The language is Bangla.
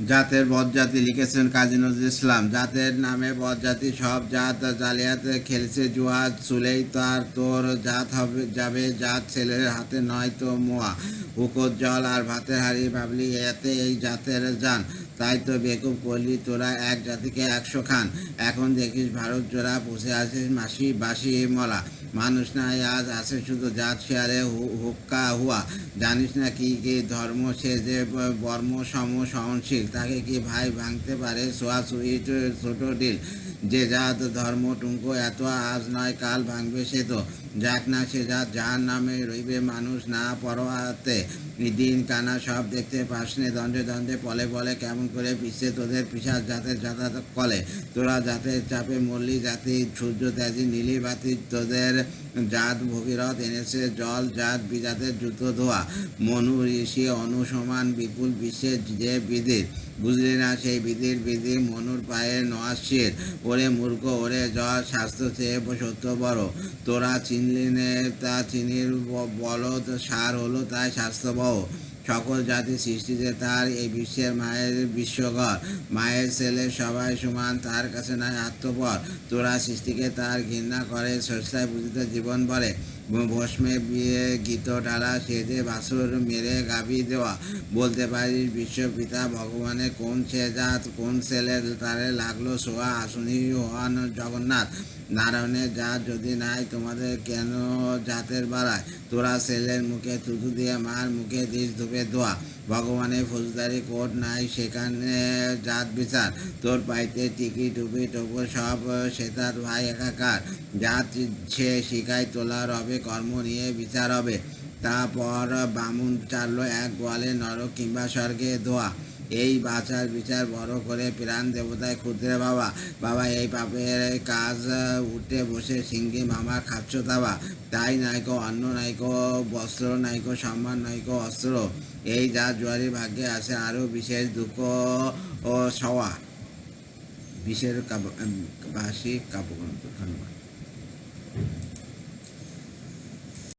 জাতের বদজাতি লিখেছেন কাজী নজরুল ইসলাম। জাতের নামে বদজাতি সব জাত জালিয়াতে খেলছে জুয়া, চুলেই তার তোর জাত হবে যাবে জাত ছেলের হাতে নয় তো মোয়া, হুকোর জল আর ভাতের হাড়ি ভাবলি এতে এই জাতের জান, তাই তো বেকুব করলি তোরা এক জাতিকে 100 খান। এখন দেখিস ভারত জোড়া বসে আছিস মাসি বাসি মলা, মানুষ নাই আজ আছে শুধু জাত শেয়ারে হুক্কা হুয়া, জানিস না কি কি ধর্ম সে যে বর্ম সম সহনশীল, তাকে কি ভাই ভাঙতে পারে সোয়াছুই ছোট ডিল, যে জাত ধর্ম টুঙ্কো এত আজ নয় কাল ভাঙবে সে তো, যাক না সে জাত যার নামে রইবে মানুষ না পরোয়াতে, দিন কানা সব দেখতে পাসনে দণ্ডে দণ্ডে পলে পলে কেমন করে পিছিয়ে তোদের পিসার জাতের যাতায়াত কলে, তোরা জাতের চাপে মল্লি জাতি সূর্য ত্যাজি নীলি বাতি, তোদের জাত ভগীরথ এনেছে জল জাত বিজাতের জুতো ধোয়া, মনু ঋষি অনুসমান বিপুল বিশ্বের যে বিদির, বুঝলি না সেই বিধির বিধি মনুর পায়ে নোয়াশির, ওরে মূর্খ ওরে জ্বর স্বাস্থ্য চেয়ে সত্য বড়, তোরা চিনলি নে তা চিনির বলদ সার হলো তাই স্বাস্থ্যবহ, সকল জাতি সৃষ্টিতে তার এই বিশ্বের মায়ের বিশ্বঘর, মায়ের ছেলে সবাই সমান তার কাছে নাই আত্মপর, তোরা সৃষ্টিকে তার ঘৃণা করে সস্তায় বুঝিতে জীবন বলে, ভস্মে বিয়ে গীত ডালা সেজে বাসুর মেরে গাভী দেওয়া, বলতে পারিস বিশ্বপিতা ভগবানের কোন সে জাত কোন ছেলে তারে লাগলো সোয়া, আসুনি হন জগন্নাথ, নারায়ণের জাত যদি নাই তোমাদের কেন জাতের বাড়ায়, তোরা ছেলের মুখে থুতু দিয়ে মার মুখে দিস ধুপে ধোয়া, ভগবানের ফৌজদারি কোর্ট নাই সেখানে জাত বিচার, তোর পাইতে টিকি টুপি টোপর সব সেতার ভাই একাকার, জাত সে শিখায় তোলা রবে কর্ম নিয়ে বিচার হবে, তারপর বামুন চাললো এক গোয়ালে নরক কিংবা স্বর্গে ধোয়া, এই বাঁচার বিচার বড় করে প্রাণ দেবতায় ক্ষুদ্রে বাবা, বাবা এই পাপের কাজ উঠে বসে সিঙ্গি মামা খাচ্ছ তাবা, তাই নাইকো অন্ন নাইকো বস্ত্র নাইকো সম্মান নাইকো অস্ত্র, এই যা জুয়ারি ভাগ্যে আছে আরও বিশেষ দুঃখ ও সওয়া। বিশের ভাষী কাব্যগ্রন্থ। ধন্যবাদ।